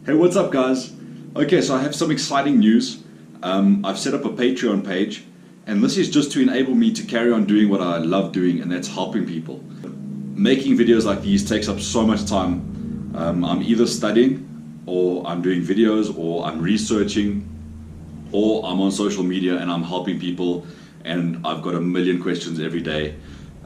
Hey, what's up guys? Okay, so I have some exciting news. I've set up a Patreon page, and this is just to enable me to carry on doing what I love doing, and that's helping people. Making videos like these takes up so much time. I'm either studying, or I'm doing videos, or I'm researching, or I'm on social media and I'm helping people, and I've got a million questions every day,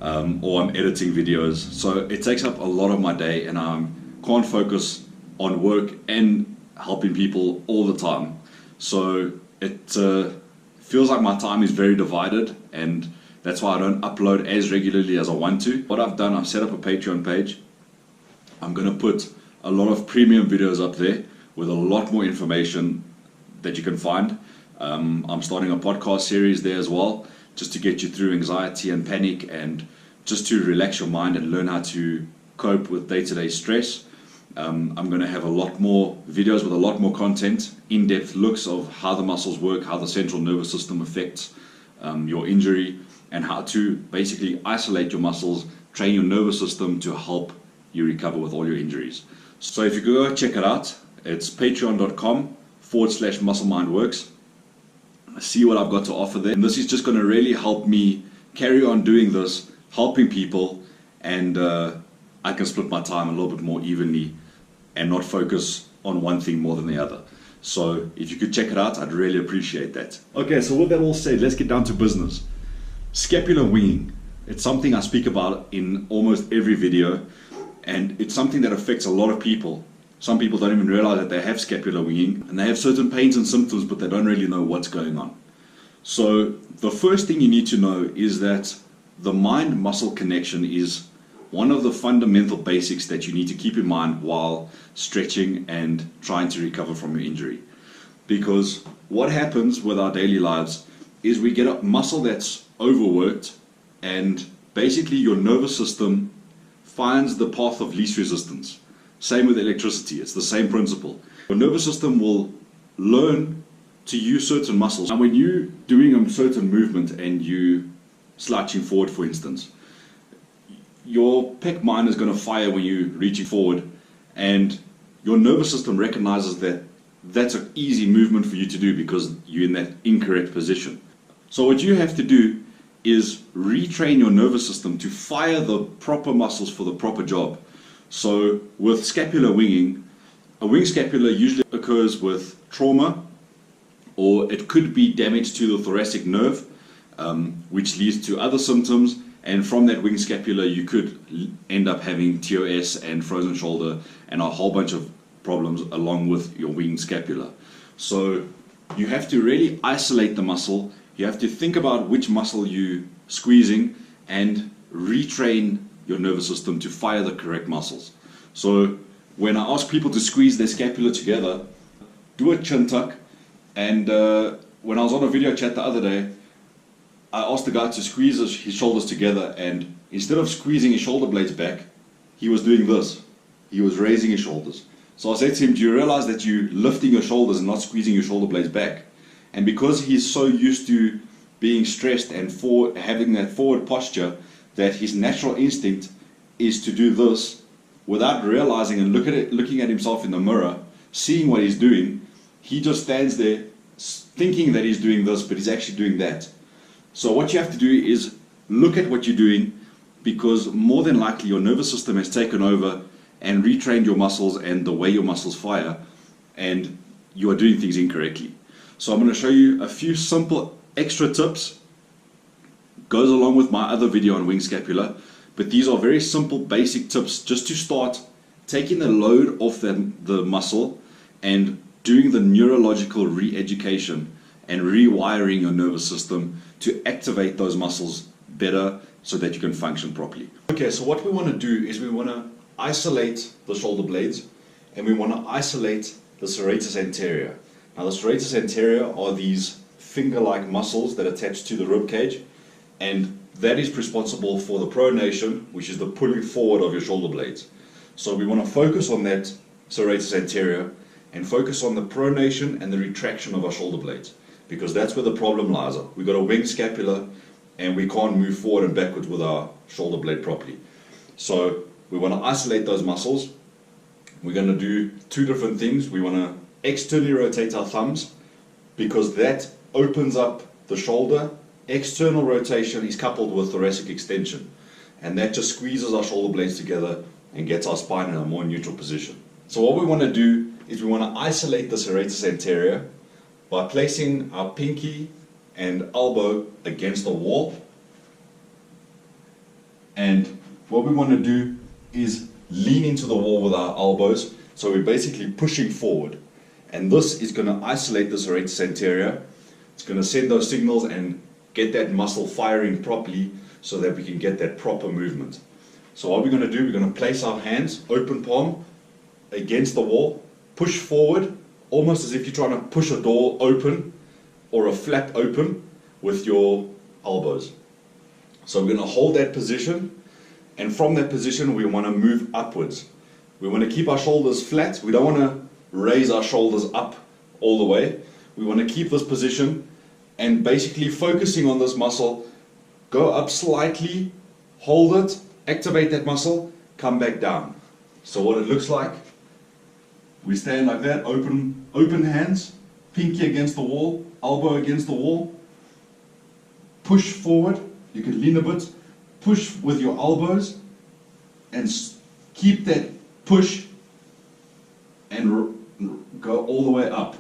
or I'm editing videos. So it takes up a lot of my day, and I can't focus on work and helping people all the time. So it feels like my time is very divided, and that's why I don't upload as regularly as I want to. What I've done, I've set up a Patreon page. I'm going to put a lot of premium videos up there with a lot more information that you can find. I'm starting a podcast series there as well, just to get you through anxiety and panic, and just to relax your mind and learn how to cope with day-to-day stress. I'm going to have a lot more videos with a lot more content, in-depth looks of how the muscles work, how the central nervous system affects your injury, and how to basically isolate your muscles, train your nervous system to help you recover with all your injuries. So if you go check it out, it's patreon.com/musclemindworks. See what I've got to offer there. And this is just going to really help me carry on doing this, helping people, and I can split my time a little bit more evenly and not focus on one thing more than the other. So if you could check it out, I'd really appreciate that. Okay, so with that all said, let's get down to business. Scapular winging. It's something I speak about in almost every video, and it's something that affects a lot of people. Some people don't even realize that they have scapular winging, and they have certain pains and symptoms, but they don't really know what's going on. So the first thing you need to know is that the mind-muscle connection is one of the fundamental basics that you need to keep in mind while stretching and trying to recover from your injury. Because what happens with our daily lives is we get a muscle that's overworked, and basically your nervous system finds the path of least resistance. Same with electricity, it's the same principle. Your nervous system will learn to use certain muscles. And when you're doing a certain movement and you slouching forward, for instance, your pec minor is going to fire when you're reaching forward, and your nervous system recognizes that that's an easy movement for you to do because you're in that incorrect position. So what you have to do is retrain your nervous system to fire the proper muscles for the proper job. So with scapular winging, a winged scapula usually occurs with trauma, or it could be damage to the thoracic nerve, which leads to other symptoms. And from that winged scapula, you could end up having TOS and frozen shoulder and a whole bunch of problems along with your winged scapula. So you have to really isolate the muscle. You have to think about which muscle you're squeezing and retrain your nervous system to fire the correct muscles. So when I ask people to squeeze their scapula together, do a chin tuck. And when I was on a video chat the other day, I asked the guy to squeeze his shoulders together, and instead of squeezing his shoulder blades back, he was doing this. He was raising his shoulders. So I said to him, do you realize that you're lifting your shoulders and not squeezing your shoulder blades back? And because he's so used to being stressed and having that forward posture, that his natural instinct is to do this without realizing and looking at himself in the mirror, seeing what he's doing, he just stands there thinking that he's doing this, but he's actually doing that. So what you have to do is look at what you're doing, because more than likely your nervous system has taken over and retrained your muscles and the way your muscles fire, and you are doing things incorrectly. So I'm going to show you a few simple extra tips. Goes along with my other video on winged scapula, but these are very simple basic tips just to start taking the load off the muscle and doing the neurological re-education and rewiring your nervous system to activate those muscles better so that you can function properly. Okay, so what we want to do is we want to isolate the shoulder blades, and we want to isolate the serratus anterior. Now the serratus anterior are these finger-like muscles that attach to the rib cage, and that is responsible for the pronation, which is the pulling forward of your shoulder blades. So we want to focus on that serratus anterior and focus on the pronation and the retraction of our shoulder blades, because that's where the problem lies. We've got a winged scapula and we can't move forward and backwards with our shoulder blade properly. So we want to isolate those muscles. we're going to do two different things. We want to externally rotate our thumbs because that opens up the shoulder. External rotation is coupled with thoracic extension, and that just squeezes our shoulder blades together and gets our spine in a more neutral position. So what we want to do is we want to isolate the serratus anterior by placing our pinky and elbow against the wall. And what we want to do is lean into the wall with our elbows, so we're basically pushing forward. And this is going to isolate the serratus anterior. It's going to send those signals and get that muscle firing properly so that we can get that proper movement. So what we're going to do, we're going to place our hands, open palm, against the wall, push forward, almost as if you're trying to push a door open or a flap open with your elbows. So we're going to hold that position, and from that position we want to move upwards. We want to keep our shoulders flat. We don't want to raise our shoulders up all the way. We want to keep this position and basically focusing on this muscle, go up slightly, hold it, activate that muscle, come back down. So what it looks like, we stand like that, open hands, pinky against the wall, elbow against the wall, push forward, you can lean a bit, push with your elbows, and keep that push and go all the way up.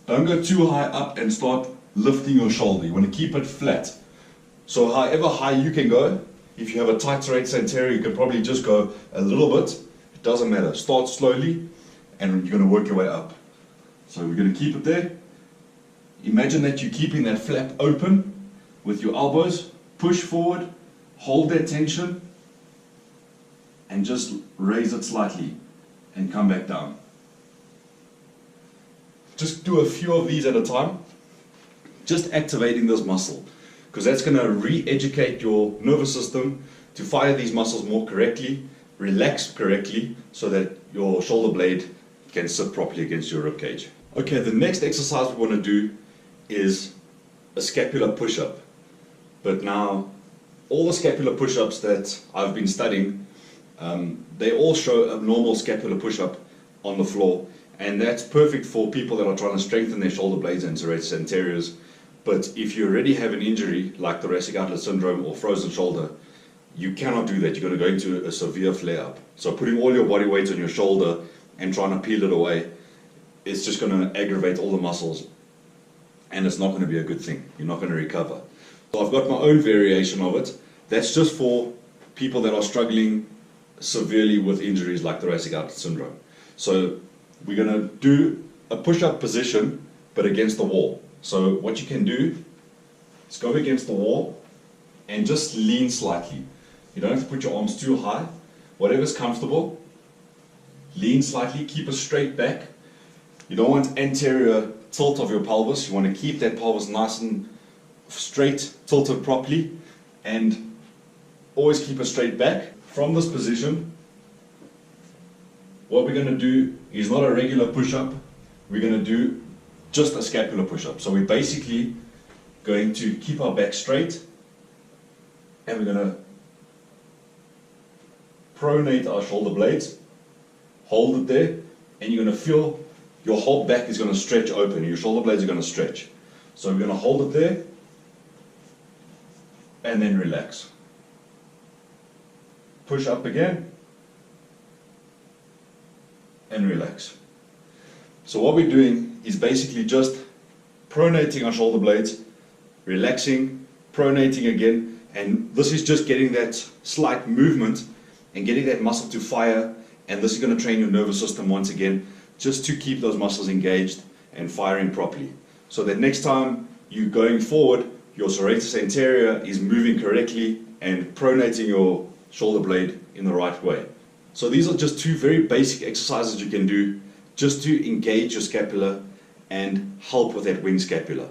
Don't go too high up and start lifting your shoulder. You want to keep it flat. So however high you can go, if you have a tight serratus anterior, you can probably just go a little bit. It doesn't matter. Start slowly and you're going to work your way up. So we're going to keep it there. Imagine that you're keeping that flap open with your elbows. Push forward, hold that tension, and just raise it slightly and come back down. Just do a few of these at a time, just activating this muscle, because that's going to re-educate your nervous system to fire these muscles more correctly, relax correctly, so that your shoulder blade can sit properly against your rib cage. Okay, the next exercise we want to do is a scapular push-up. But now, all the scapular push-ups that I've been studying, they all show a normal scapular push-up on the floor, and that's perfect for people that are trying to strengthen their shoulder blades and serratus anteriors. But if you already have an injury like thoracic outlet syndrome or frozen shoulder, you cannot do that. You're going to go into a severe flare-up. So putting all your body weight on your shoulder and trying to peel it away, it's just going to aggravate all the muscles, and it's not going to be a good thing. You're not going to recover. So I've got my own variation of it. That's just for people that are struggling severely with injuries like thoracic outlet syndrome. So we're going to do a push-up position, but against the wall. So what you can do is go against the wall and just lean slightly. You don't have to put your arms too high. Whatever's comfortable. Lean slightly, keep a straight back. You don't want anterior tilt of your pelvis. You want to keep that pelvis nice and straight, tilted properly, and always keep a straight back. From this position, what we're going to do is not a regular push-up. We're going to do just a scapular push-up. So we're basically going to keep our back straight, and we're going to pronate our shoulder blades, hold it there, and you're going to feel your whole back is going to stretch open. Your shoulder blades are going to stretch. So we're going to hold it there, and then relax. Push up again, and relax. So what we're doing is basically just pronating our shoulder blades, relaxing, pronating again, and this is just getting that slight movement and getting that muscle to fire, and this is going to train your nervous system once again, just to keep those muscles engaged and firing properly. So that next time you're going forward, your serratus anterior is moving correctly and pronating your shoulder blade in the right way. So these are just two very basic exercises you can do just to engage your scapula and help with that winged scapula.